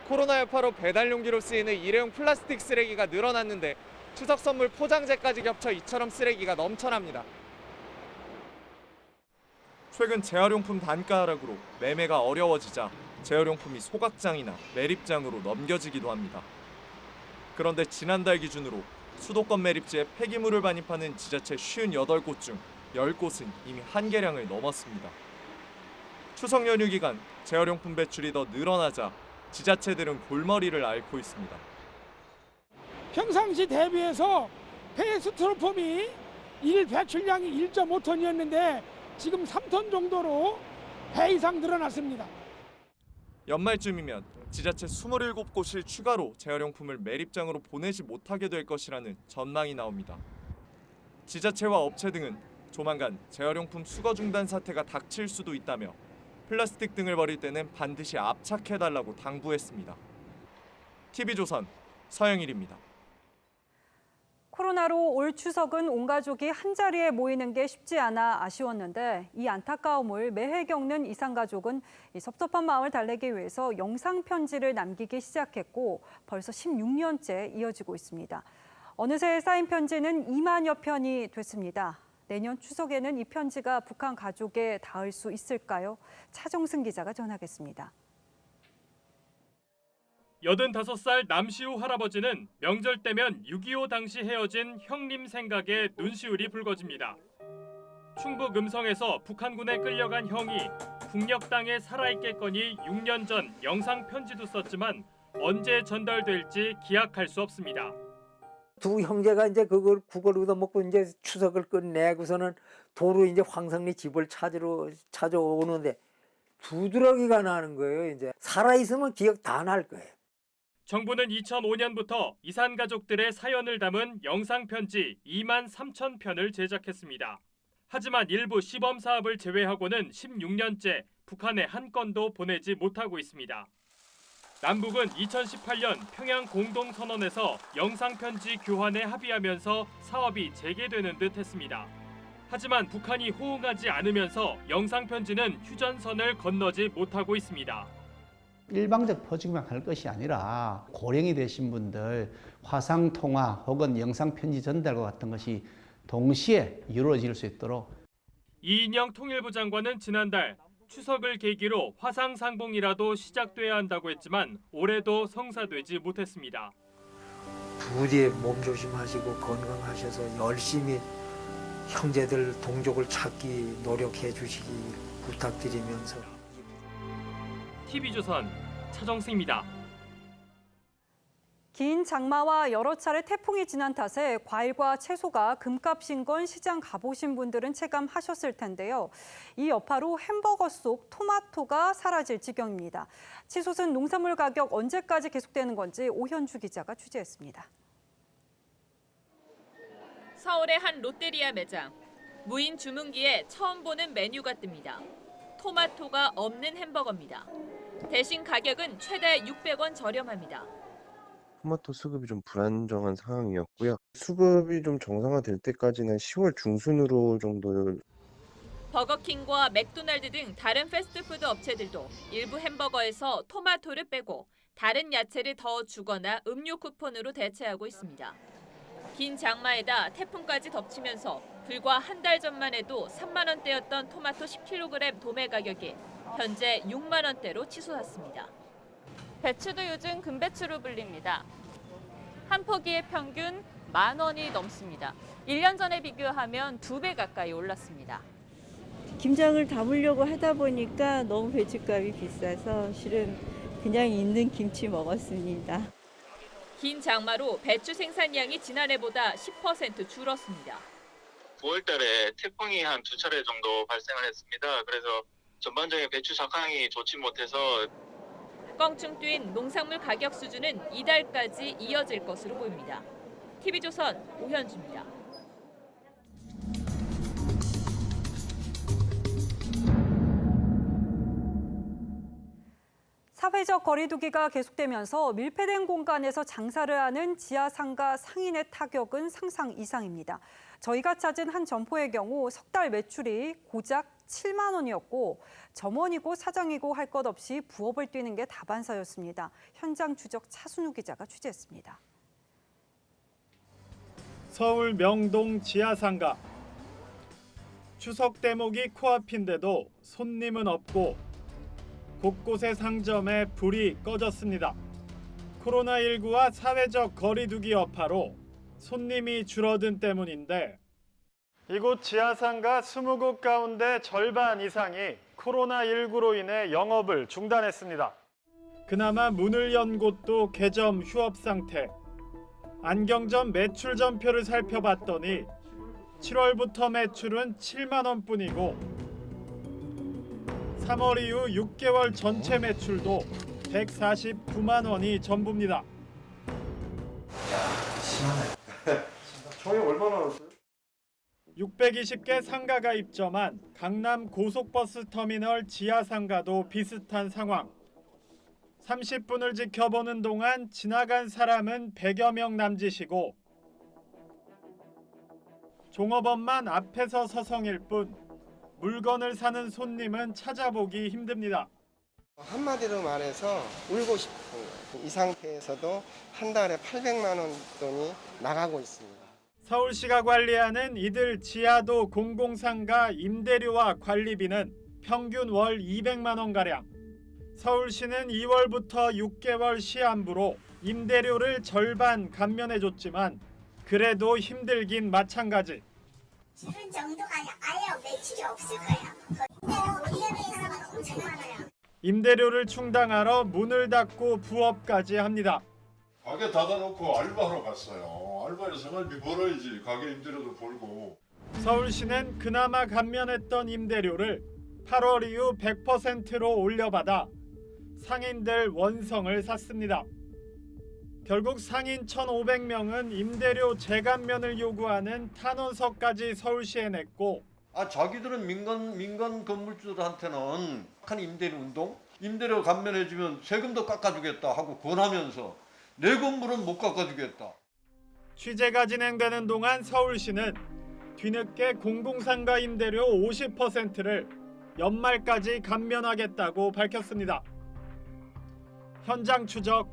코로나 여파로 배달 용기로 쓰이는 일회용 플라스틱 쓰레기가 늘어났는데 추석 선물 포장재까지 겹쳐 이처럼 쓰레기가 넘쳐납니다. 최근 재활용품 단가 하락으로 매매가 어려워지자 재활용품이 소각장이나 매립장으로 넘겨지기도 합니다. 그런데 지난달 기준으로 수도권 매립지에 폐기물을 반입하는 지자체 58곳 중 10곳은 이미 한계량을 넘었습니다. 추석 연휴 기간 재활용품 배출이 더 늘어나자 지자체들은 골머리를 앓고 있습니다. 평상시 대비해서 폐 스티로폼이 일 배출량이 1.5톤이었는데 지금 3톤 정도로 배 이상 늘어났습니다. 연말쯤이면 지자체 27곳을 추가로 재활용품을 매립장으로 보내지 못하게 될 것이라는 전망이 나옵니다. 지자체와 업체 등은 조만간 재활용품 수거 중단 사태가 닥칠 수도 있다며 플라스틱 등을 버릴 때는 반드시 압착해달라고 당부했습니다. TV조선 서영일입니다. 코로나로 올 추석은 온 가족이 한자리에 모이는 게 쉽지 않아 아쉬웠는데 이 안타까움을 매해 겪는 이산가족은 이 섭섭한 마음을 달래기 위해서 영상 편지를 남기기 시작했고 벌써 16년째 이어지고 있습니다. 어느새 쌓인 편지는 2만여 편이 됐습니다. 내년 추석에는 이 편지가 북한 가족에 닿을 수 있을까요? 차정승 기자가 전하겠습니다. 85살 남시우 할아버지는 명절 때면 6.25 당시 헤어진 형님 생각에 눈시울이 붉어집니다. 충북 음성에서 북한군에 끌려간 형이 국력 땅에 살아있겠거니 6년 전 영상 편지도 썼지만 언제 전달될지 기약할 수 없습니다. 두 형제가 이제 그걸 얻어먹고 이제 추석을 끝내고서는 도로 이제 황성리 집을 찾아오는데 두드러기가 나는 거예요. 이제 살아있으면 기억 다 날 거예요. 정부는 2005년부터 이산 가족들의 사연을 담은 영상 편지 2만 3천 편을 제작했습니다. 하지만 일부 시범 사업을 제외하고는 16년째 북한에 한 건도 보내지 못하고 있습니다. 남북은 2018년 평양 공동선언에서 영상편지 교환에 합의하면서 사업이 재개되는 듯 했습니다. 하지만 북한이 호응하지 않으면서 영상편지는 휴전선을 건너지 못하고 있습니다. 일방적 퍼주기만 할 것이 아니라 고령이 되신 분들 화상통화 혹은 영상편지 전달과 같은 것이 동시에 이루어질 수 있도록 이인영 통일부 장관은 지난달 추석을 계기로 화상상봉이라도 시작돼야 한다고 했지만 올해도 성사되지 못했습니다. 부디 몸 조심하시고 건강하셔서 열심히 형제들 동족을 찾기 노력해 주시기 부탁드리면서 TV조선 차정승입니다. 긴 장마와 여러 차례 태풍이 지난 탓에 과일과 채소가 금값인 건 시장 가보신 분들은 체감하셨을 텐데요. 이 여파로 햄버거 속 토마토가 사라질 지경입니다. 치솟은 농산물 가격 언제까지 계속되는 건지 오현주 기자가 취재했습니다. 서울의 한 롯데리아 매장. 무인 주문기에 처음 보는 메뉴가 뜹니다. 토마토가 없는 햄버거입니다. 대신 가격은 최대 600원 저렴합니다. 토마토 수급이 좀 불안정한 상황이었고요. 수급이 좀 정상화될 때까지는 10월 중순으로 정도. 버거킹과 맥도날드 등 다른 패스트푸드 업체들도 일부 햄버거에서 토마토를 빼고 다른 야채를 더 주거나 음료 쿠폰으로 대체하고 있습니다. 긴 장마에다 태풍까지 덮치면서 불과 한 달 전만 해도 3만 원대였던 토마토 10kg 도매 가격이 현재 6만 원대로 치솟았습니다. 배추도 요즘 금배추로 불립니다. 한 포기의 평균 10,000원이 넘습니다. 1년 전에 비교하면 2배 가까이 올랐습니다. 김장을 담으려고 하다 보니까 너무 배추값이 비싸서 실은 그냥 있는 김치 먹었습니다. 긴 장마로 배추 생산량이 지난해보다 10% 줄었습니다. 9월 달에 태풍이 한 2차례 정도 발생을 했습니다. 그래서 전반적인 배추 작황이 좋지 못해서 껑충 뛴 농산물 가격 수준은 이달까지 이어질 것으로 보입니다. TV조선 오현주입니다. 사회적 거리두기가 계속되면서 밀폐된 공간에서 장사를 하는 지하상가 상인의 타격은 상상 이상입니다. 저희가 찾은 한 점포의 경우 석 달 매출이 고작 7만 원이었고 점원이고 사장이고 할 것 없이 부업을 뛰는 게 다반사였습니다. 현장 추적 차순우 기자가 취재했습니다. 서울 명동 지하상가. 추석 대목이 코앞인데도 손님은 없고 곳곳의 상점에 불이 꺼졌습니다. 코로나19와 사회적 거리두기 여파로 손님이 줄어든 때문인데 이곳 지하상가 20곳 가운데 절반 이상이 코로나19로 인해 영업을 중단했습니다. 그나마 문을 연 곳도 개점 휴업 상태. 안경점 매출 전표를 살펴봤더니 7월부터 매출은 7만 원뿐이고 3월 이후 6개월 전체 매출도 149만 원이 전부입니다. 심하네. 저희 얼마나 왔어요? 620개 상가가 입점한 강남 고속버스 터미널 지하상가도 비슷한 상황. 30분을 지켜보는 동안 지나간 사람은 100여 명 남짓이고 종업원만 앞에서 서성일 뿐 물건을 사는 손님은 찾아보기 힘듭니다. 한마디로 말해서 울고 싶은 거예요. 이 상태에서도 한 달에 800만 원 돈이 나가고 있습니다. 서울시가 관리하는 이들 지하도 공공상가 임대료와 관리비는 평균 월 200만 원가량. 서울시는 2월부터 6개월 시한부로 임대료를 절반 감면해줬지만 그래도 힘들긴 마찬가지. 지금 정도가 아예 매출이 없을 거예요. 임대료에 사람은 엄청 많아요. 임대료를 충당하러 문을 닫고 부업까지 합니다. 가게 닫아놓고 알바하러 갔어요. 알바에서 생활비 벌어야지 가게 임대료도 벌고. 서울시는 그나마 감면했던 임대료를 8월 이후 100%로 올려받아 상인들 원성을 샀습니다. 결국 상인 1,500명은 임대료 재감면을 요구하는 탄원서까지 서울시에 냈고 자기들은 민간 건물주들한테는 한 임대료 운동? 임대료 감면해주면 세금도 깎아주겠다 하고 권하면서 내 건물은 못 깎아주겠다. 취재가 진행되는 동안 서울시는 뒤늦게 공공상가 임대료 50%를 연말까지 감면하겠다고 밝혔습니다. 현장 추적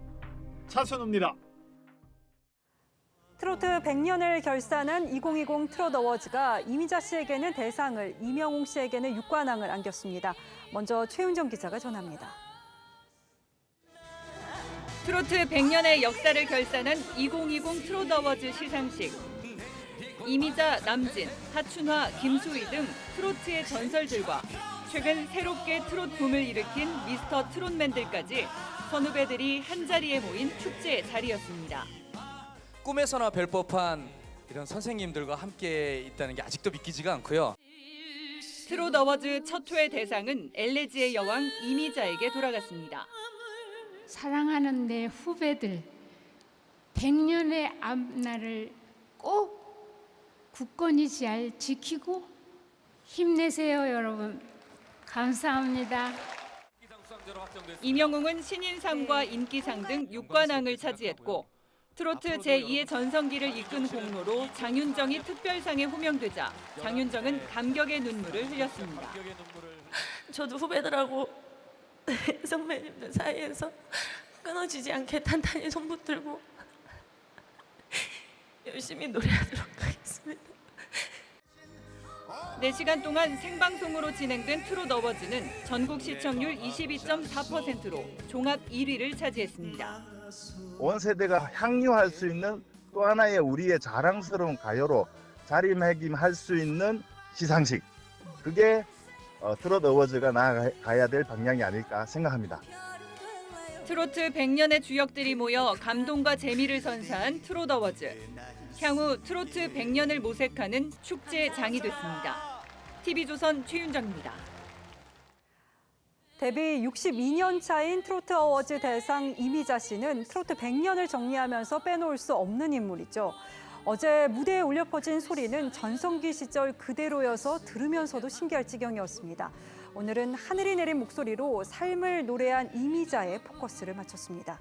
차순우입니다. 트로트 100년을 결산한 2020 트롯 어워즈가 이미자 씨에게는 대상을, 이명웅 씨에게는 육관왕을 안겼습니다. 먼저 최윤정 기자가 전합니다. 트로트 100년의 역사를 결산한 2020 트롯 어워즈 시상식. 이미자, 남진, 하춘화, 김수희 등 트로트의 전설들과 최근 새롭게 트롯 붐을 일으킨 미스터 트롯맨들까지 선후배들이 한자리에 모인 축제 자리였습니다. 꿈에서나 뵐 법한 이런 선생님들과 함께 있다는 게 아직도 믿기지가 않고요. 트롯 어워즈 첫 회 대상은 엘레지의 여왕 이미자에게 돌아갔습니다. 사랑하는 내 후배들, 100년의 앞날을 꼭 굳건히 잘 지키고 힘내세요, 여러분. 감사합니다. 이명웅은 신인상과 인기상 등 6관왕을 차지했고 트로트 제2의 전성기를 이끈 공로로 장윤정이 특별상에 호명되자 장윤정은 감격의 눈물을 흘렸습니다. 저도 후배들하고 선배님들 사이에서 끊어지지 않게 단단히 손붙들고 열심히 노래하도록 하겠습니다. 4시간 동안 생방송으로 진행된 트롯 어워즈는 전국 시청률 22.4%로 종합 1위를 차지했습니다. 온 세대가 향유할 수 있는 또 하나의 우리의 자랑스러운 가요로 자리매김할 수 있는 시상식. 그게 트롯 어워즈가 나아가야 될 방향이 아닐까 생각합니다. 트로트 100년의 주역들이 모여 감동과 재미를 선사한 트롯 어워즈. 향후 트로트 100년을 모색하는 축제장이 됐습니다. TV조선 최윤정입니다. 데뷔 62년 차인 트로트 어워즈 대상 이미자 씨는 트로트 100년을 정리하면서 빼놓을 수 없는 인물이죠. 어제 무대에 울려 퍼진 소리는 전성기 시절 그대로여서 들으면서도 신기할 지경이었습니다. 오늘은 하늘이 내린 목소리로 삶을 노래한 이미자의 포커스를 맞췄습니다.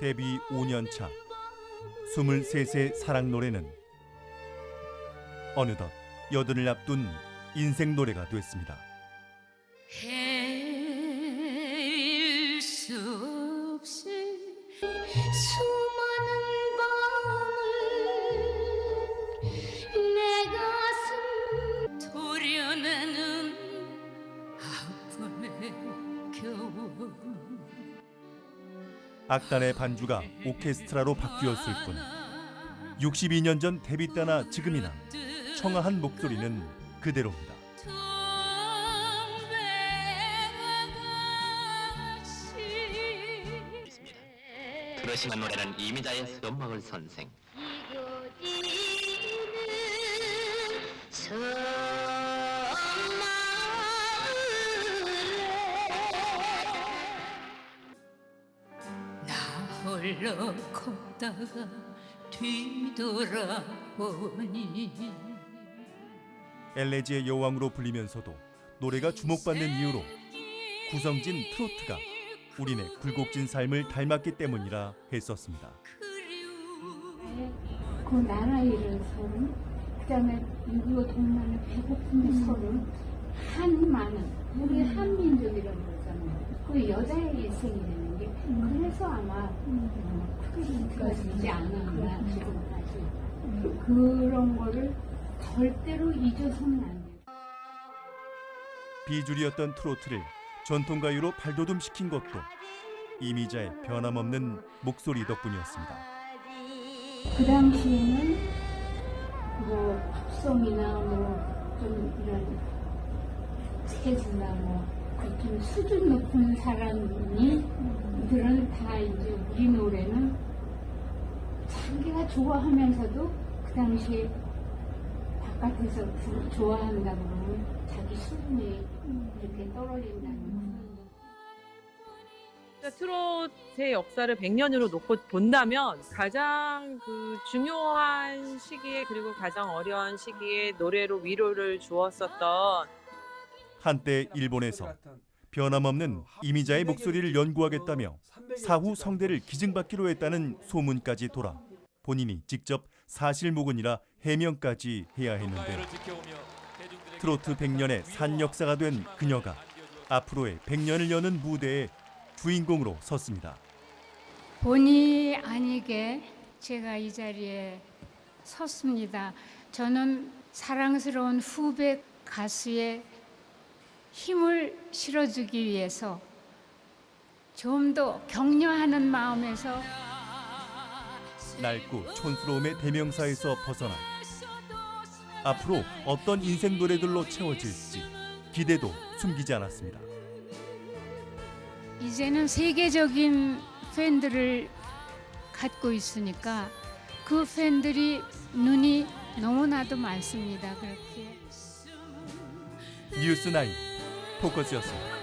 데뷔 5년 차 23세 사랑 노래는 어느덧 여든을 앞둔 인생 노래가 됐습니다. 헤일 수 없이 수많은 밤을 내 가슴 도려내는 아픔의 겨울. 악단의 반주가 오케스트라로 바뀌었을 뿐 62년 전 데뷔 때나 지금이나 청아한 목소리는 그대로입니다. 들으시는 노래는 이미자의 수염마을 선생. 나 홀로 걷다가 뒤돌아보니 엘레지의 여왕으로 불리면서도 노래가 주목받는 이유로 구성진 트로트가 우리네 굴곡진 삶을 닮았기 때문이라 했었습니다. 그 나라 잃은 서름, 그다음에 6.25 동만의 배고픔의 서름, 한많은 우리 한민족이라고 그러잖아요. 그 여자의 일생이라는 게 그래서 아마 크게 느껴지지 않았나 지금까지. 그런 거를 절대로 잊어서는 안 돼요. 비주류였던 트로트를 전통가요로 발돋움시킨 것도 이미자의 변함없는 목소리 덕분이었습니다. 그 당시에는 뭐 팝송이나 뭐 좀 이런 재즈나 뭐 좀 수준 높은 사람들은 다 이제 우리 노래는 자기가 좋아하면서도 그 당시에 바깥에서 좋아한다고 그러면 자기 수준이 이렇게 떨어진다는. 트롯의 역사를 100년으로 놓고 본다면 가장 그 중요한 시기에 그리고 가장 어려운 시기에 노래로 위로를 주었었던 한때 일본에서 변함없는 이미자의 목소리를 연구하겠다며 사후 성대를 기증받기로 했다는 소문까지 돌아 본인이 직접 사실무근이라 해명까지 해야 했는데요. 트로트 100년의 산 역사가 된 그녀가 앞으로의 100년을 여는 무대에 주인공으로 섰습니다. 본의 아니게 제가 이 자리에 섰습니다. 저는 사랑스러운 후배 가수의 힘을 실어주기 위해서 좀 더 격려하는 마음에서 낡고 촌스러움의 대명사에서 벗어나 앞으로 어떤 인생 노래들로 채워질지 기대도 숨기지 않았습니다. 이제는 세계적인 팬들을 갖고 있으니까 그 팬들이 눈이 너무나도 많습니다. 그렇게. 뉴스9 포커스였습니다.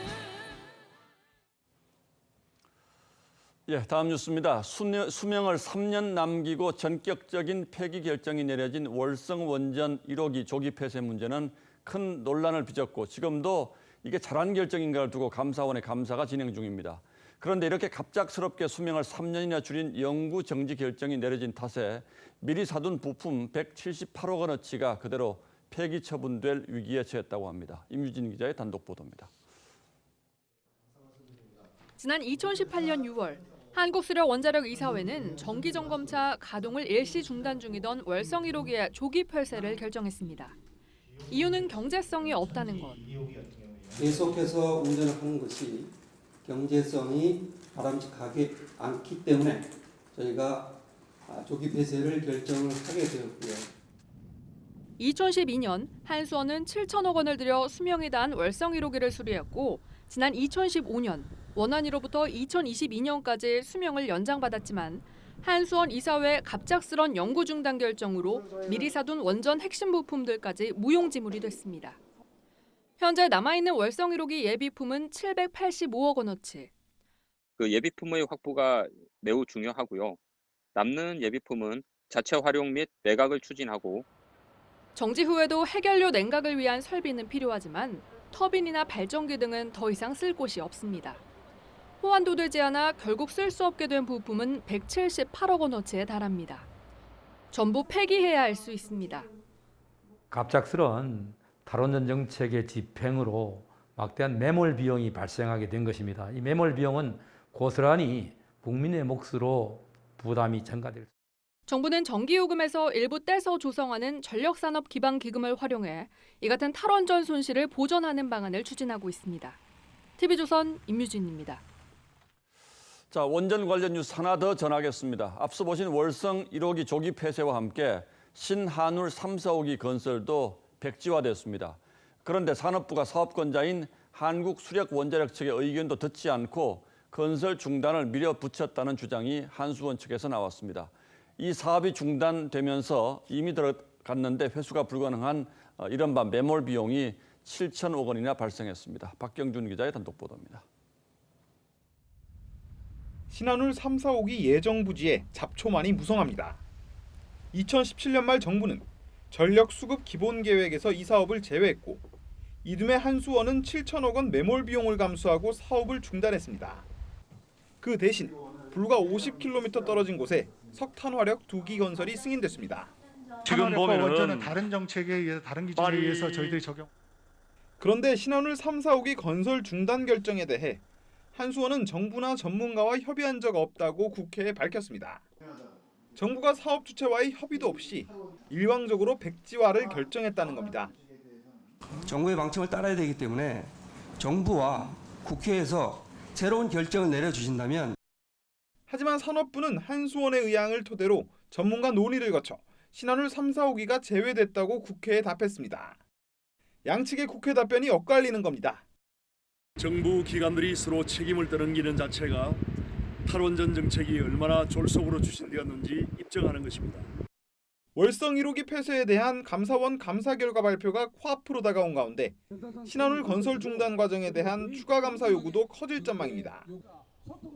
예, 다음 뉴스입니다. 수명을 3년 남기고 전격적인 폐기 결정이 내려진 월성 원전 1호기 조기 폐쇄 문제는 큰 논란을 빚었고 지금도 이게 잘한 결정인가를 두고 감사원의 감사가 진행 중입니다. 그런데 이렇게 갑작스럽게 수명을 3년이나 줄인 영구 정지 결정이 내려진 탓에 미리 사둔 부품 178억 원어치가 그대로 폐기 처분될 위기에 처했다고 합니다. 임유진 기자의 단독 보도입니다. 지난 2018년 6월 한국수력 원자력 이사회는 정기점검차 가동을 일시 중단 중이던 월성 1호기의 조기 폐쇄를 결정했습니다. 이유는 경제성이 없다는 것. 계속해서 운전을 하는 것이 경제성이 바람직하지 않기 때문에 저희가 조기 폐쇄를 결정을 하게 되었고요. 2012년 한수원은 7천억 원을 들여 수명이 단 월성 1호기를 수리했고 지난 2015년 원안위로부터 2022년까지 수명을 연장받았지만 한수원 이사회 갑작스런 영구 중단 결정으로 미리 사둔 원전 핵심 부품들까지 무용지물이 됐습니다. 현재 남아있는 월성 1호기 예비품은 785억 원어치. 그 예비품의 확보가 매우 중요하고요. 남는 예비품은 자체 활용 및 매각을 추진하고 정지 후에도 해결료 냉각을 위한 설비는 필요하지만 터빈이나 발전기 등은 더 이상 쓸 곳이 없습니다. 호환도 되지 않아 결국 쓸 수 없게 된 부품은 178억 원어치에 달합니다. 전부 폐기해야 할 수 있습니다. 갑작스런 탈원전 정책의 집행으로 막대한 매몰 비용이 발생하게 된 것입니다. 이 매몰 비용은 고스란히 국민의 몫으로 부담이 전가될. 정부는 전기요금에서 일부 떼서 조성하는 전력산업 기반 기금을 활용해 이 같은 탈원전 손실을 보전하는 방안을 추진하고 있습니다. TV조선 임유진입니다. 자, 원전 관련 뉴스 하나 더 전하겠습니다. 앞서 보신 월성 1호기 조기 폐쇄와 함께 신한울 3, 4호기 건설도 백지화됐습니다. 그런데 산업부가 사업권자인 한국수력원자력 측의 의견도 듣지 않고 건설 중단을 밀어붙였다는 주장이 한수원 측에서 나왔습니다. 이 사업이 중단되면서 이미 들어갔는데 회수가 불가능한 이른바 매몰 비용이 7천억 원이나 발생했습니다. 박경준 기자의 단독 보도입니다. 신한울 3, 4호기 예정 부지에 잡초만이 무성합니다. 2017년 말 정부는 전력 수급 기본 계획에서 이 사업을 제외했고 이듬해 한수원은 7천억 원 매몰 비용을 감수하고 사업을 중단했습니다. 그 대신 불과 50km 떨어진 곳에 석탄 화력 2기 건설이 승인됐습니다. 지금 보면은 원전은 다른 정책에 의해서 다른 기준에 의해서 저희들이 적용. 그런데 신한울 3, 4호기 건설 중단 결정에 대해 한수원은 정부나 전문가와 협의한 적 없다고 국회에 밝혔습니다. 정부가 사업 주체와의 협의도 없이 일방적으로 백지화를 결정했다는 겁니다. 정부의 방침을 따라야 되기 때문에 정부와 국회에서 새로운 결정을 내려주신다면 하지만 산업부는 한수원의 의향을 토대로 전문가 논의를 거쳐 신한울 3, 4호기가 제외됐다고 국회에 답했습니다. 양측의 국회 답변이 엇갈리는 겁니다. 정부 기관들이 서로 책임을 떠넘기는 자체가 탈원전 정책이 얼마나 졸속으로 추진되었는지 입증하는 것입니다. 월성 1호기 폐쇄에 대한 감사원 감사 결과 발표가 코앞으로 다가온 가운데 신한울 건설 중단 과정에 대한 추가 감사 요구도 커질 전망입니다.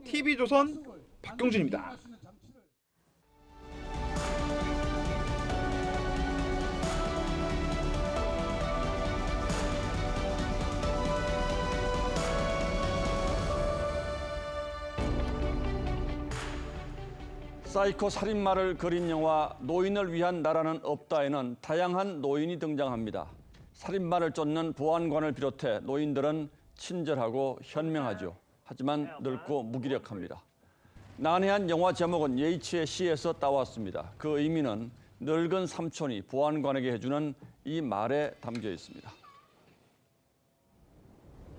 TV조선 박경준입니다. 사이코 살인마를 그린 영화 노인을 위한 나라는 없다에는 다양한 노인이 등장합니다. 살인마를 쫓는 보안관을 비롯해 노인들은 친절하고 현명하죠. 하지만 늙고 무기력합니다. 난해한 영화 제목은 예이츠의 시에서 따왔습니다. 그 의미는 늙은 삼촌이 보안관에게 해주는 이 말에 담겨 있습니다.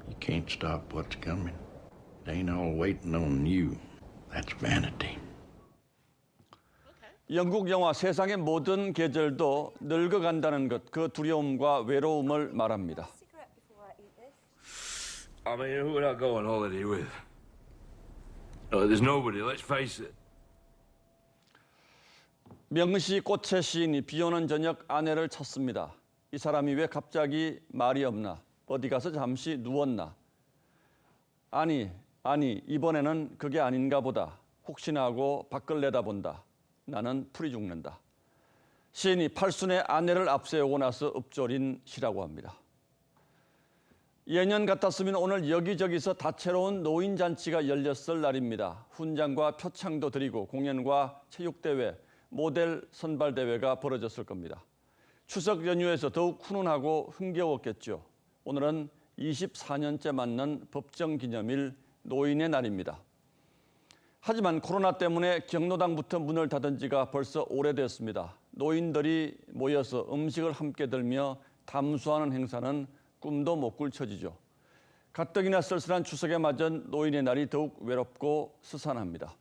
You can't stop what's coming. It ain't all waiting on you. That's vanity. 영국 영화 세상의 모든 계절도 늙어간다는 것, 그 두려움과 외로움을 말합니다. I mean, who would I go on holiday with? There's nobody, let's face it. 명시 꽃의 시인이 비오는 저녁 아내를 찾습니다. 이 사람이 왜 갑자기 말이 없나? 어디 가서 잠시 누웠나? 아니, 이번에는 그게 아닌가 보다. 혹시나 하고 밖을 내다본다. 나는 풀이 죽는다. 시인이 팔순의 아내를 앞세우고 나서 읊조린 시라고 합니다. 예년 같았으면 오늘 여기저기서 다채로운 노인잔치가 열렸을 날입니다. 훈장과 표창도 드리고 공연과 체육대회, 모델 선발대회가 벌어졌을 겁니다. 추석 연휴에서 더욱 훈훈하고 흥겨웠겠죠. 오늘은 24년째 맞는 법정기념일 노인의 날입니다. 하지만 코로나 때문에 경로당부터 문을 닫은 지가 벌써 오래됐습니다. 노인들이 모여서 음식을 함께 들며 담수하는 행사는 꿈도 못 꿀 처지죠. 가뜩이나 쓸쓸한 추석에 맞은 노인의 날이 더욱 외롭고 스산합니다.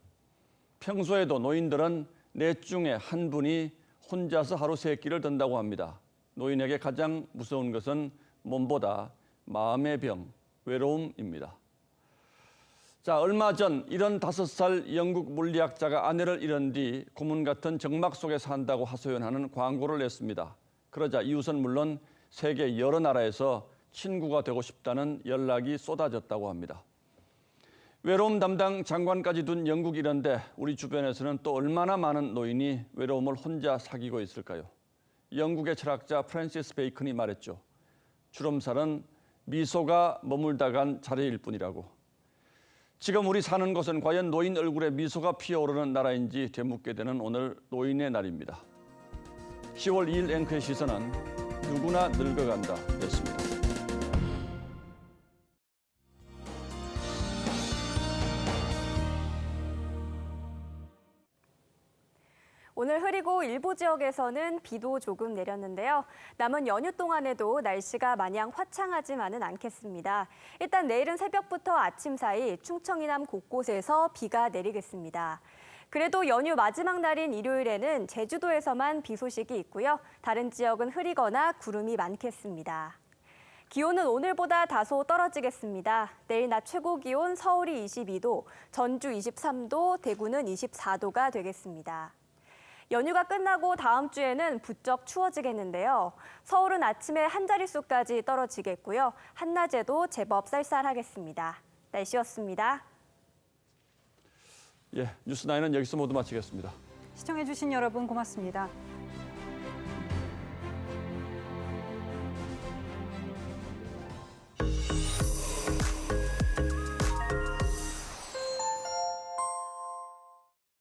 평소에도 노인들은 넷 중에 한 분이 혼자서 하루 세 끼를 든다고 합니다. 노인에게 가장 무서운 것은 몸보다 마음의 병, 외로움입니다. 자, 얼마 전 75살 영국 물리학자가 아내를 잃은 뒤 고문 같은 정막 속에 산다고 하소연하는 광고를 냈습니다. 그러자 이웃은 물론 세계 여러 나라에서 친구가 되고 싶다는 연락이 쏟아졌다고 합니다. 외로움 담당 장관까지 둔 영국 이런데 우리 주변에서는 또 얼마나 많은 노인이 외로움을 혼자 사귀고 있을까요? 영국의 철학자 프랜시스 베이컨이 말했죠. 주름살은 미소가 머물다 간 자리일 뿐이라고. 지금 우리 사는 곳은 과연 노인 얼굴에 미소가 피어오르는 나라인지 되묻게 되는 오늘 노인의 날입니다. 10월 2일 앵커의 시선은 누구나 늙어간다 였습니다. 오늘 흐리고 일부 지역에서는 비도 조금 내렸는데요. 남은 연휴 동안에도 날씨가 마냥 화창하지만은 않겠습니다. 일단 내일은 새벽부터 아침 사이 충청 이남 곳곳에서 비가 내리겠습니다. 그래도 연휴 마지막 날인 일요일에는 제주도에서만 비 소식이 있고요. 다른 지역은 흐리거나 구름이 많겠습니다. 기온은 오늘보다 다소 떨어지겠습니다. 내일 낮 최고 기온 서울이 22도, 전주 23도, 대구는 24도가 되겠습니다. 연휴가 끝나고 다음 주에는 부쩍 추워지겠는데요. 서울은 아침에 한 자릿수까지 떨어지겠고요. 한낮에도 제법 쌀쌀하겠습니다. 날씨였습니다. 뉴스9은 여기서 모두 마치겠습니다. 시청해주신 여러분 고맙습니다.